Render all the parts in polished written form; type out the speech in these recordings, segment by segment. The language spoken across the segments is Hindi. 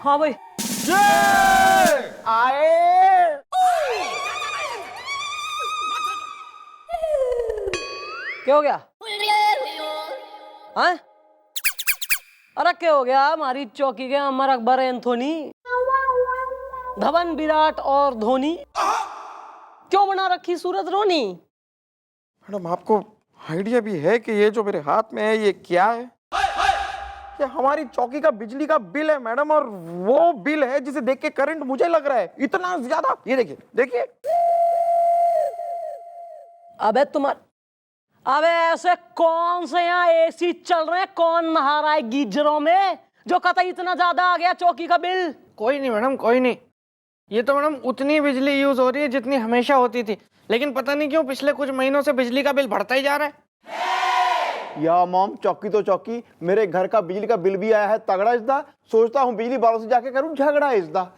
हाँ भाई। आए क्या हो गया? हाँ? अरे क्या हो गया? हमारी चौकी के अमर अकबर एंथोनी, धवन विराट और धोनी, क्यों बना रखी सूरत रोनी? मैडम, आपको आइडिया भी है कि ये जो मेरे हाथ में है ये क्या है? ये हमारी चौकी का बिजली का बिल है मैडम, और वो बिल है जिसे देख के करंट मुझे लग रहा है इतना ज्यादा। ये देखिए देखिए। अबे अबे ऐसे कौन से यहाँ एसी चल रहे हैं? कौन नहा रहा है गीजरों में जो कतई इतना ज्यादा आ गया चौकी का बिल? कोई नहीं मैडम, कोई नहीं। ये तो मैडम उतनी बिजली यूज हो रही है जितनी हमेशा होती थी, लेकिन पता नहीं क्यों पिछले कुछ महीनों से बिजली का बिल बढ़ता ही जा रहा है। या मॉम, चौकी तो चौकी, मेरे घर का बिजली का बिल भी आया है तगड़ा इसदा। सोचता हूँ बिजली वालों से जाके करूँ झगड़ा इसदा।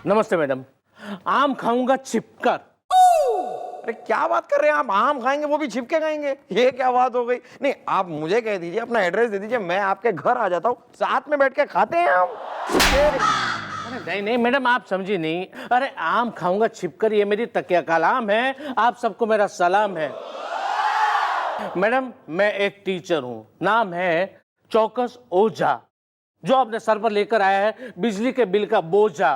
नमस्ते मैडम, आम खाऊंगा छिपकर। अरे क्या बात कर रहे हैं आप? आम खाएंगे वो भी छिपके खाएंगे? ये क्या बात हो गई? नहीं, आप मुझे कह दीजिए, अपना एड्रेस दे दीजिए, मैं आपके घर आ जाता हूँ, साथ में बैठ के खाते हैं आम। अरे नहीं नहीं मैडम, आप समझी नहीं। अरे आम खाऊंगा छिपकर ये मेरी तकिया कलाम है। आप सबको मेरा सलाम है। मैडम, मैं एक टीचर हूँ, नाम है चौकस ओझा, जो अपने सर पर लेकर आया है बिजली के बिल का बोझा।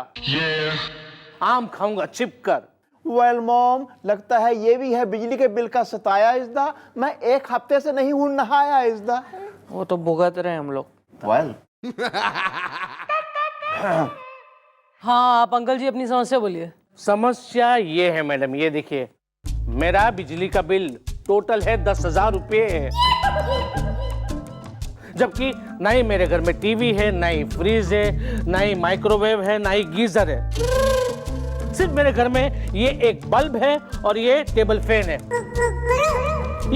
आम खाऊंगा छिपकर। वेल मॉम, लगता है ये भी है बिजली के बिल का सताया इसदा। मैं एक हफ्ते से नहीं हूँ नहाया इसदा। वो तो भुगत रहे हैं हम लोग। वेल हाँ, आप अंकल जी अपनी समस्या बोलिए। समस्या ये है मैडम, ये देखिए, मेरा बिजली का बिल टोटल है 10,000 रुपये, जबकि ना ही मेरे घर में टीवी है, ना ही फ्रिज है, ना ही माइक्रोवेव है, ना ही गीजर है। सिर्फ मेरे घर में ये एक बल्ब है और ये टेबल फैन है।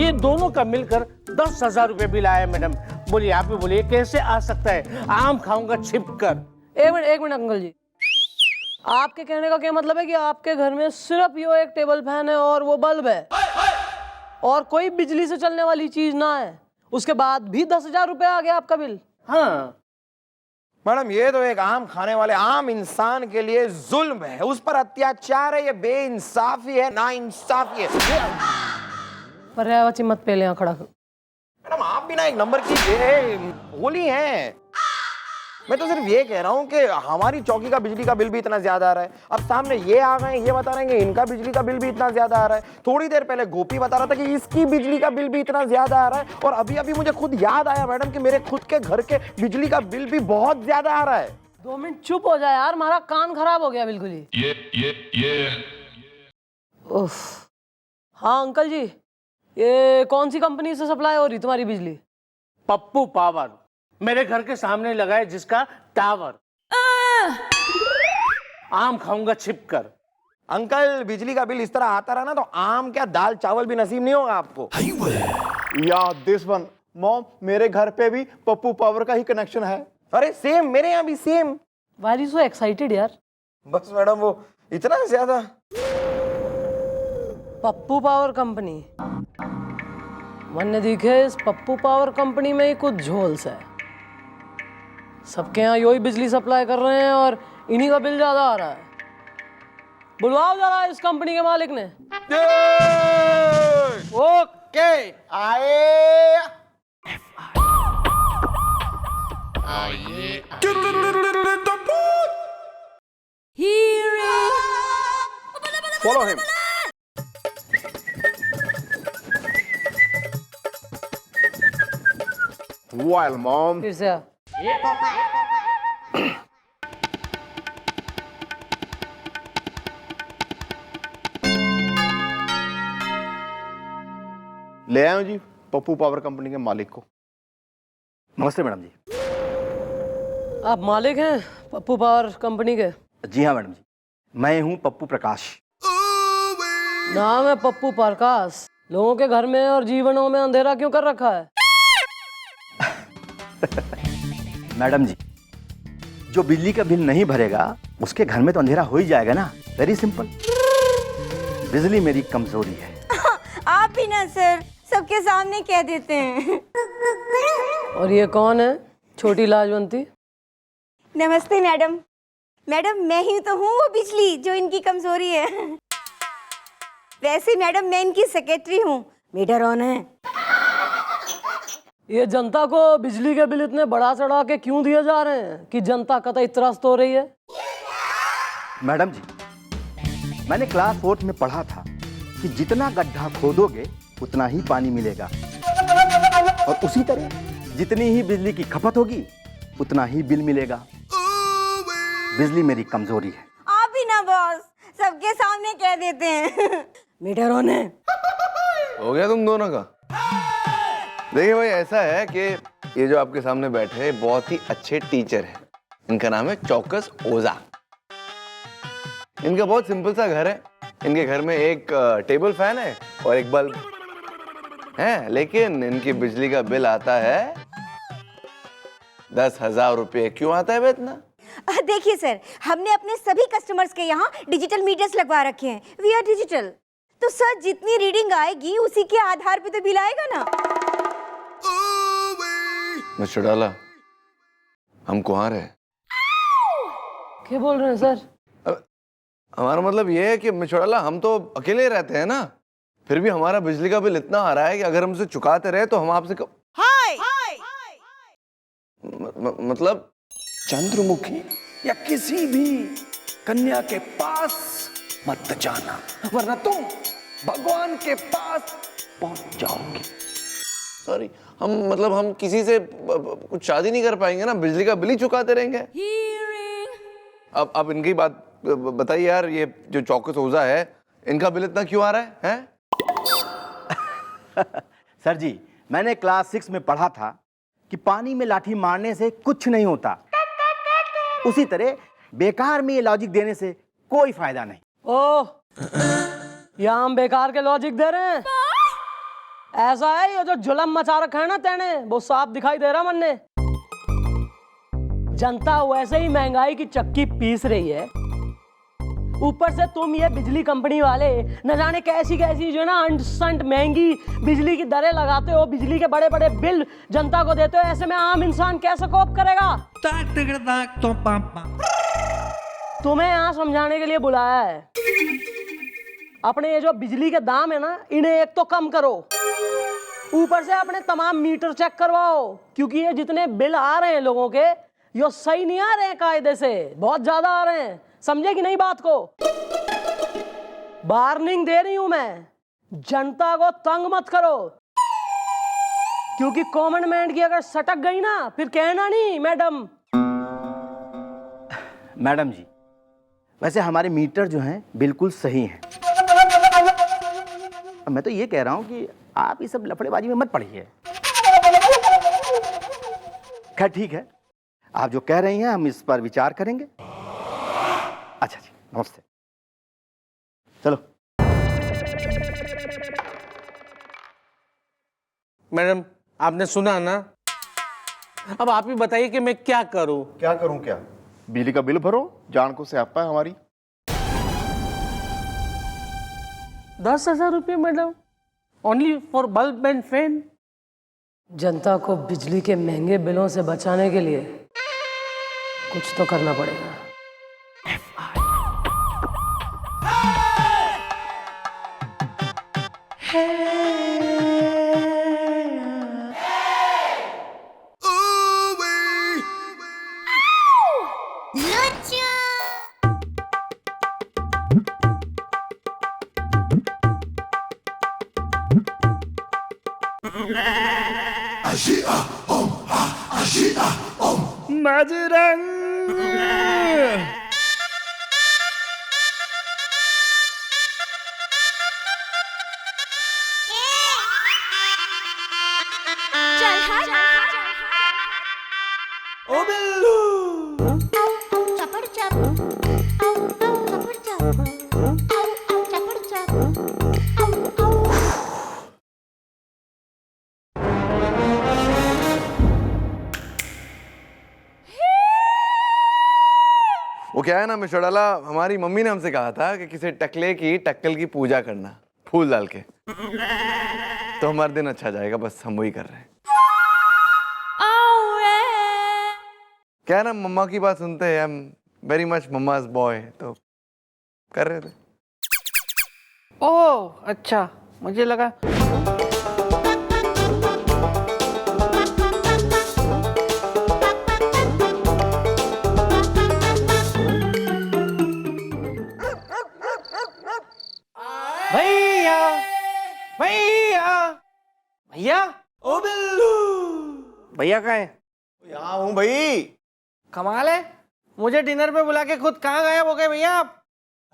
ये दोनों का मिलकर 10,000 रुपये बिल आया मैडम। बोलिए, आप भी बोलिए, कैसे आ सकता है? आम खाऊंगा छिपकर। एक मिनट अंकल जी, आपके कहने का क्या मतलब है कि आपके घर में सिर्फ यो एक टेबल फैन है और वो बल्ब है और कोई बिजली से चलने वाली चीज ना है, उसके बाद भी 10,000 रुपये आ गया आपका बिल? हाँ मैडम, ये तो एक आम खाने वाले आम इंसान के लिए जुल्म है, उस पर अत्याचार है, ये बेइंसाफी है, नाइंसाफी है। पर्यायवाची मत पहले यहाँ खड़ा करो। मैडम, आप भी ना एक नंबर की ये होली है। मैं तो सिर्फ ये कह रहा हूँ कि हमारी चौकी का बिजली का बिल भी इतना ज्यादा आ रहा है, अब सामने ये आ गए ये बता रहे हैं कि इनका बिजली का बिल भी इतना ज्यादा आ रहा है। थोड़ी देर पहले गोपी बता रहा था कि इसकी बिजली का बिल भी इतना ज्यादा आ रहा है, और अभी अभी मुझे खुद याद आया मैडम कि मेरे खुद के घर के बिजली का बिल भी बहुत ज्यादा आ रहा है। 2 मिनट चुप हो जाए यार, हमारा कान खराब हो गया बिल्कुल ही। ये उफ। हाँ अंकल जी, ये कौन सी कंपनी से सप्लाई हो रही तुम्हारी बिजली? पप्पू पावर, मेरे घर के सामने लगा है जिसका टावर। आम खाऊंगा छिपकर। अंकल, बिजली का बिल इस तरह आता रहा ना तो आम क्या दाल चावल भी नसीब नहीं होगा आपको। या दिस वन मॉम, मेरे घर पे भी पप्पू पावर का ही कनेक्शन है। अरे सेम, मेरे यहाँ भी same. Why are you so excited यार? बस मैडम, वो इतना ज्यादा। पप्पू पावर कंपनी, मैंने दिखे इस पप्पू पावर कंपनी में ही कुछ झोल्स है। सबके यहाँ यो ही बिजली सप्लाई कर रहे हैं और इन्हीं का बिल ज्यादा आ रहा है। बुलवाओ जरा इस कंपनी के मालिक ने। ओके, आए। Follow him. Well, mom. फिर से आ। ले आए हो जी पप्पू पावर कंपनी के मालिक को। नमस्ते मैडम जी। आप मालिक हैं पप्पू पावर कंपनी के? जी हाँ मैडम जी, मैं हूँ पप्पू प्रकाश। नाम है पप्पू प्रकाश। लोगों के घर में और जीवनों में अंधेरा क्यों कर रखा है? मैडम जी, जो बिजली का बिल नहीं भरेगा उसके घर में तो अंधेरा हो ही जाएगा ना। Very simple. बिजली मेरी कमजोरी है। आप भी ना सर, सबके सामने कह देते हैं। और ये कौन है छोटी लाजवंती? नमस्ते मैडम। मैडम मैं ही तो हूँ वो बिजली जो इनकी कमजोरी है। वैसे मैडम मैं इनकी सेक्रेटरी हूँ। मीटर ऑन है। ये जनता को बिजली के बिल इतने बढ़ा चढ़ा के क्यों दिए जा रहे हैं कि जनता कतई त्रस्त हो रही है? मैडम जी, मैंने क्लास 4 में पढ़ा था कि जितना गड्ढा खोदोगे उतना ही पानी मिलेगा, और उसी तरह जितनी ही बिजली की खपत होगी उतना ही बिल मिलेगा। बिजली मेरी कमजोरी है। आप ही ना बॉस, सबके सामने कह देते हैं। मीटर ऑन है। हो गया तुम दोनों का? देखिए भाई, ऐसा है कि ये जो आपके सामने बैठे हैं बहुत ही अच्छे टीचर हैं। इनका नाम है चौकस ओझा। इनका बहुत सिंपल सा घर है। इनके घर में एक टेबल फैन है और एक बल्ब है, लेकिन इनकी बिजली का बिल आता है 10,000 रुपये। क्यों आता है बे इतना? देखिए सर, हमने अपने सभी कस्टमर्स के यहाँ डिजिटल मीटर्स लगवा रखे हैं। We are digital. तो सर जितनी रीडिंग आएगी उसी के आधार पे तो बिल आएगा ना। मिस्टर डाला, हम कुंवार हैं। क्या बोल रहे हैं सर? हमारा मतलब ये है कि मिस्टर डाला, हम तो अकेले रहते हैं ना, फिर भी हमारा बिजली का बिल इतना आ रहा है कि अगर हम उसे चुकाते रहे तो हम आपसे मतलब चंद्रमुखी या किसी भी कन्या के पास मत जाना, वरना तुम भगवान के पास पहुंच जाओगे। सॉरी, हम किसी से कुछ शादी नहीं कर पाएंगे ना, बिजली का बिल ही चुकाते रहेंगे। अब इनकी बात बताइए यार, ये जो चौकस ओझा है इनका बिल इतना क्यों आ रहा है, हैं? सर जी, मैंने क्लास 6 में पढ़ा था कि पानी में लाठी मारने से कुछ नहीं होता, उसी तरह बेकार में ये लॉजिक देने से कोई फायदा नहीं। ओह, यहाँ हम बेकार के लॉजिक दे रहे हैं? ऐसा है, ये जो जुलम मचा रखा है ना तेने, वो साफ दिखाई दे रहा मन्ने। जनता वैसे ही महंगाई की चक्की पीस रही है, ऊपर से तुम ये बिजली कंपनी वाले न जाने कैसी कैसी जो ना अंट महंगी बिजली की दरें लगाते हो, बिजली के बड़े बड़े बिल जनता को देते हो। ऐसे में आम इंसान कैसे कोप करेगा? तुम्हें यहाँ समझाने के लिए बुलाया है। अपने ये जो बिजली के दाम है ना, इन्हें एक तो कम करो, ऊपर से अपने तमाम मीटर चेक करवाओ, क्योंकि ये जितने बिल आ रहे हैं लोगों के, ये सही नहीं आ रहे हैं कायदे से, बहुत ज्यादा आ रहे हैं। समझे कि नहीं बात को? वार्निंग दे रही हूं मैं, जनता को तंग मत करो, क्योंकि कॉमन मैन की अगर सटक गई ना, फिर कहना नहीं मैडम। मैडम जी, वैसे हमारे मीटर जो हैं बिल्कुल सही हैं। मैं तो ये कह रहा हूं कि आप ये सब लफड़ेबाजी में मत पड़िए। खैर ठीक है, आप जो कह रही हैं हम इस पर विचार करेंगे। अच्छा जी, नमस्ते। चलो। मैडम, आपने सुना ना? अब आप ही बताइए कि मैं क्या करूं? क्या करूं क्या? बिजली का बिल भरो, जान को स्यापा है हमारी। 10,000 रुपये madam, only for bulb and fan. जनता को बिजली के महंगे बिलों से बचाने के लिए कुछ तो करना पड़ेगा। वो क्या है ना मिस्टर डाला, हमारी मम्मी ने हमसे कहा था कि किसी टकले की टक्कल की पूजा करना फूल डाल के। तो हमारा दिन अच्छा जाएगा, बस हम वही कर रहे हैं। क्या है ना, मम्मा की बात सुनते हैं, आई am very much mama's boy, तो कर रहे थे। ओह अच्छा, मुझे लगा भैया भैया भैया। ओ बिल्लू, भैया कहाँ है? यहाँ हूँ भाई। कमाल है, मुझे डिनर पे बुला के खुद कहाँ गायब हो गए भैया आप?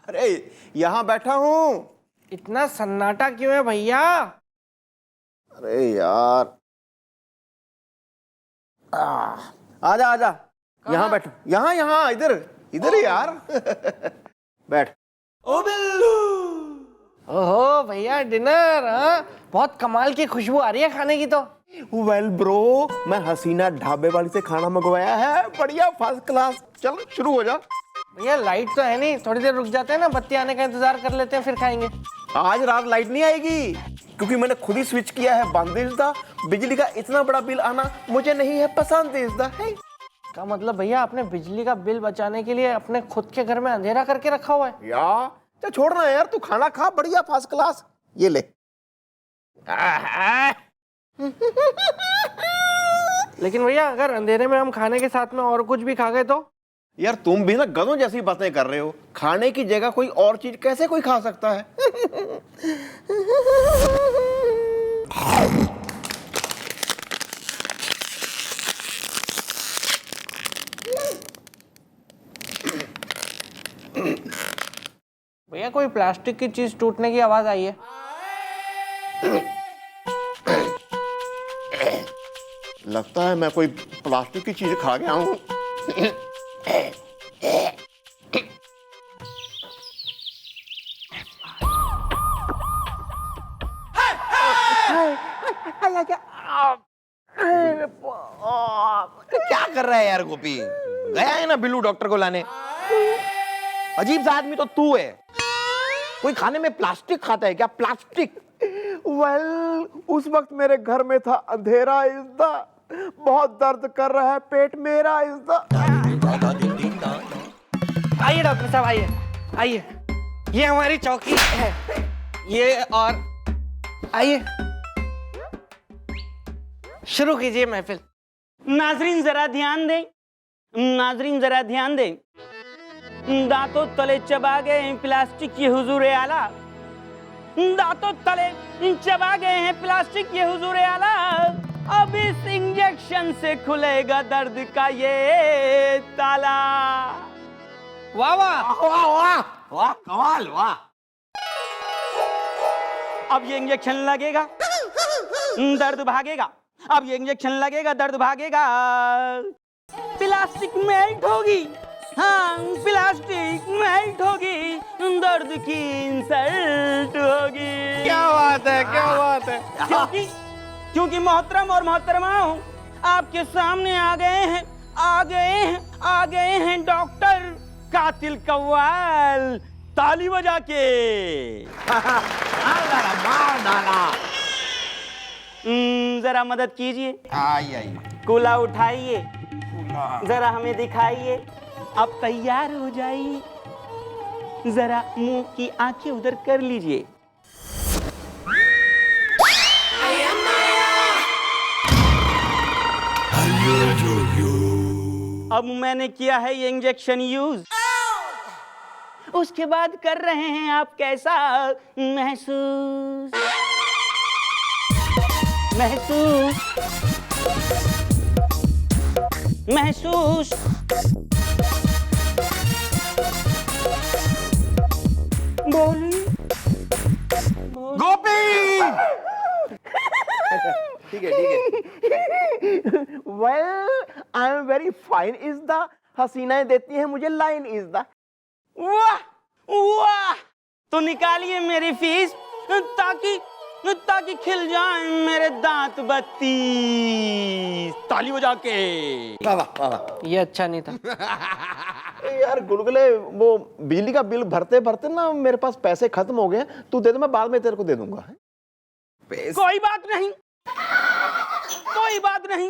अरे यहाँ बैठा हूँ। इतना सन्नाटा क्यों है भैया? अरे यार, आजा आजा, यहाँ बैठो, यहाँ यहाँ, इधर इधर यार। बैठ। ओ बिल्लू। ओहो भैया डिनर, हाँ बहुत कमाल की खुशबू आ रही है खाने की तो। वेल ब्रो, मैं हसीना ढाबे वाली से खाना मंगवाया है, बढ़िया फर्स्ट क्लास। चल शुरू हो जा। भैया लाइट तो है नहीं, थोड़ी देर रुक जाते हैं ना, बत्ती आने का इंतजार कर लेते हैं फिर खाएंगे। आज रात लाइट नहीं आएगी, क्योंकि मैंने खुद ही स्विच किया है बंदिशदा। बिजली का इतना बड़ा बिल आना मुझे नहीं है पसंद है। का मतलब भैया आपने बिजली का बिल बचाने के लिए अपने खुद के घर में अंधेरा करके रखा हुआ है? या चल छोड़ना यार, तू खाना खा, बढ़िया फर्स्ट क्लास। ये ले। लेकिन भैया अगर अंधेरे में हम खाने के साथ में और कुछ भी खा गए तो? यार तुम भी ना गधों जैसी बातें कर रहे हो। खाने की जगह कोई और चीज कैसे कोई खा सकता है? भैया कोई प्लास्टिक की चीज टूटने की आवाज आई है। लगता है मैं कोई प्लास्टिक की चीज खा गया हूँ। क्या कर रहा है यार गोपी? गया है ना बिल्लू डॉक्टर को लाने। अजीब सा आदमी तो तू है। कोई खाने में प्लास्टिक खाता है क्या? प्लास्टिक? वेल, उस वक्त मेरे घर में था अंधेरा इज़दा, बहुत दर्द कर रहा है पेट मेरा इज़दा। आइए डॉक्टर साहब, आइए आइए, ये हमारी चौकी है, ये और आइए शुरू कीजिए महफिल। नाजरीन जरा ध्यान दें, नाजरीन जरा ध्यान दें। दांतों तले चबा गए हैं प्लास्टिक के हुजूरे आला, दांतों तले चबा गए हैं प्लास्टिक के हुजूरे आला। अब इस इंजेक्शन से खुलेगा दर्द का ये ताला। वाह वाह वाह वाह वाह, कमाल, वाह। अब ये इंजेक्शन लगेगा, दर्द भागेगा। अब ये इंजेक्शन लगेगा, दर्द भागेगा। प्लास्टिक मेल्ट होगी, हाँ प्लास्टिक मेल्ट होगी, दर्द की इंसल्ट होगी। क्या बात है, क्या बात है। क्योंकि मोहतरम और मोहतरमाओं, आपके सामने आ गए हैं, आ गए हैं, आ गए हैं डॉक्टर कातिल कव्वाल, ताली बजा के। मार डाला। जरा मदद कीजिए, आई कूला उठाइए, जरा हमें दिखाइए। अब तैयार हो जाइए, जरा मुंह की आंखें उधर कर लीजिए। अब मैंने किया है ये इंजेक्शन यूज, उसके बाद कर रहे हैं आप कैसा महसूस? महसूस महसूस बोलिए। गोपी। ठीक है well, I am very fine is the, हसीनाएं देती हैं मुझे लाइन इज द। वाह वाह, तो निकालिए मेरी फीस ताकि खिल जाए मेरे दांत बत्ती, ताली बजा के। वाह वाह वाह। ये अच्छा नहीं था। यार गुलगुले, वो बिजली का बिल भरते भरते ना मेरे पास पैसे खत्म हो गए। तू दे दे, मैं बाद में तेरे को दे दूंगा। कोई बात नहीं, कोई बात नहीं,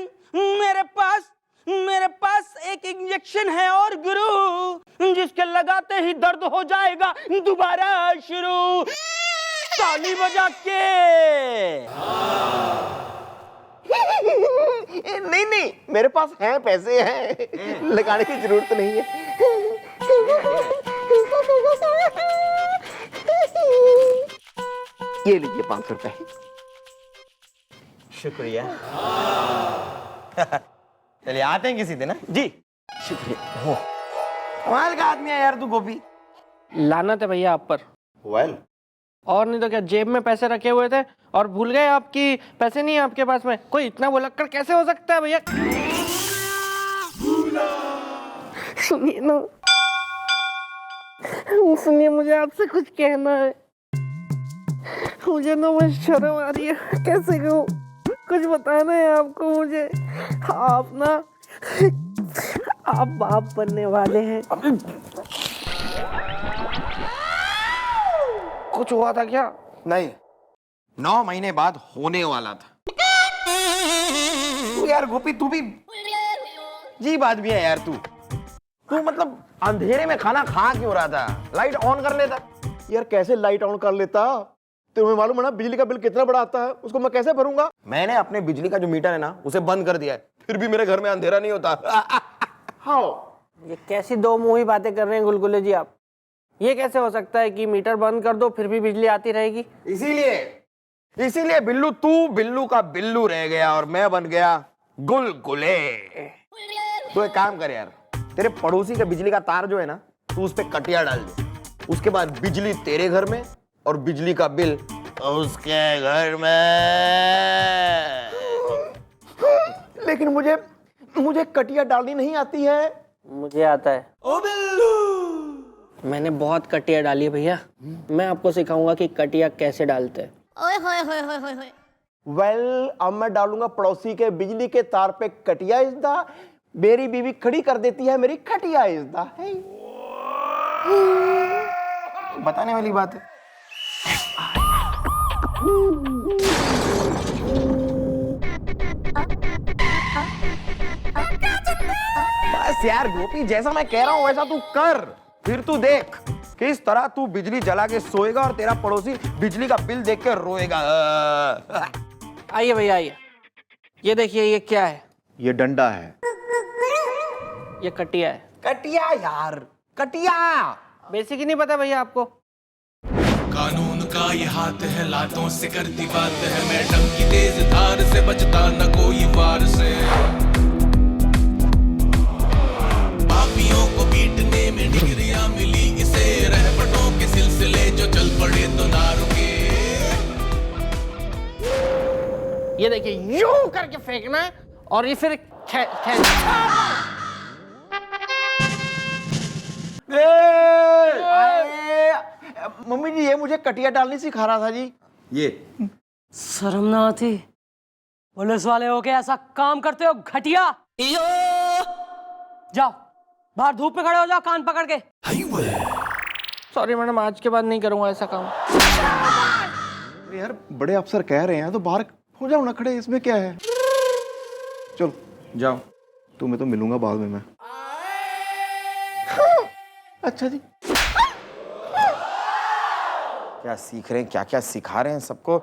मेरे पास एक इंजेक्शन है और गुरु, जिसके लगाते ही दर्द हो जाएगा दोबारा शुरू। ताली बजा के। नहीं नहीं, मेरे पास हैं, पैसे हैं, लगाने की जरूरत नहीं है। ये लीजिए 500 रुपए। शुक्रिया। चलिए आते हैं किसी दिन। जी शुक्रिया। हो कमाल का आदमी है यार तू गोपी। लानत है भैया आप पर। वेल और नहीं तो क्या, जेब में पैसे रखे हुए थे और भूल गए आपकी पैसे नहीं है आपके पास में। कोई इतना भुलक्कड़ कैसे हो सकता है भैया? सुनिए ना, सुनिए, मुझे आपसे कुछ कहना है। मुझे ना बस शर्म आ रही है, कैसे कहूँ, कुछ बताना है आपको मुझे। आप ना, आप बाप बनने वाले हैं। कुछ हुआ था क्या? नहीं, 9 महीने बाद होने वाला था। तू यार गोपी, तू भी अजीब आदमी है यार। तू मतलब अंधेरे में खाना खा क्यों रहा था? लाइट ऑन कर लेता। यार कैसे लाइट ऑन कर लेता? तुम्हें मालूम है ना बिजली का बिल कितना बड़ा आता है, उसको मैं कैसे भरूंगा? मैंने अपने बिजली का जो मीटर है ना, उसे बंद कर दिया है, फिर भी मेरे घर में अंधेरा नहीं होता। हाँ, ये कैसी दो मुंही बातें कर रहे हैं गुलगुले जी आप? ये कैसे हो सकता है कि मीटर बंद कर दो फिर भी बिजली आती रहेगी? इसीलिए बिल्लू, तू बिल्लू का बिल्लू रह गया और मैं बन गया गुलगुले। तो एक काम कर यार, तेरे पड़ोसी का बिजली का तार जो है ना, तू उस पे कटिया डाल दे। उसके बाद बिजली तेरे घर में और बिजली का बिल उसके घर में। लेकिन मुझे कटिया डालनी नहीं आती है। मुझे आता है। ओ बिल्लू, मैंने बहुत कटिया डाली है भैया, मैं आपको सिखाऊंगा कि कटिया कैसे डालते हैं। ओए होए होए होए होए होए। वेल, अब मैं डालूंगा पड़ोसी के बिजली के तार पे कटिया इज़दा। मेरी बीवी खड़ी कर देती है मेरी खटिया इज़दा। बताने वाली बात है। बस यार गोपी, जैसा मैं कह रहा हूं वैसा तू कर, फिर तू देख किस तरह तू बिजली जला के सोएगा और तेरा पड़ोसी बिजली का बिल देख के रोएगा। आइए भैया आइए, ये देखिए ये क्या है? ये डंडा है। ये कटिया है। कटिया यार, कटिया। बेसिक ही नहीं पता भैया आपको? कानून का ये हाथ है, लातों से करती बात है, मैडम की तेज धार से बचता न कोई वार से। पापियों को पीटने में डिग्रियां मिली इसे, रहपटों के सिलसिले जो चल पड़े तो ना रुके। ये देखिए यूं करके फेंकना है और ये फिर मम्मी जी, ये मुझे कटिया डालनी सिखा रहा था जी। ये शर्म ना आती? पुलिस वाले हो के ऐसा काम करते हो घटिया? जाओ बाहर धूप में खड़े हो जाओ, कान पकड़ के। सॉरी मैडम, आज के बाद नहीं करूंगा ऐसा काम। यार बड़े अफसर कह रहे हैं तो बाहर हो जाओ ना खड़े, इसमें क्या है? चलो जाओ, तुम्हें तो मिलूंगा बाद में मैं। अच्छा जी। क्या सीख रहे हैं, क्या क्या सिखा रहे हैं सबको।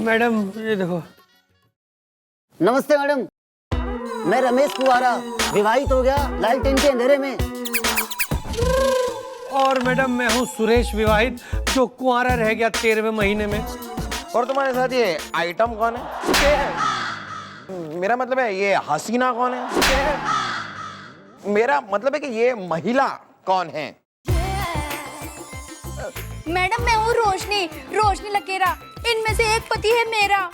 मैडम ये देखो। नमस्ते मैडम, मैं रमेश कुमारा, विवाहित हो गया लालटेन के अंधेरे में। और मैडम मैं हूँ सुरेश, विवाहित, जो कुंवारा रह गया 13वें महीने में। और तुम्हारे साथ ये आइटम कौन है? मेरा मतलब है ये हसीना कौन है? मेरा मतलब है कि ये महिला कौन है? मैडम मैं हूँ रोशनी, रोशनी लकेरा। इनमें से एक पति है मेरा।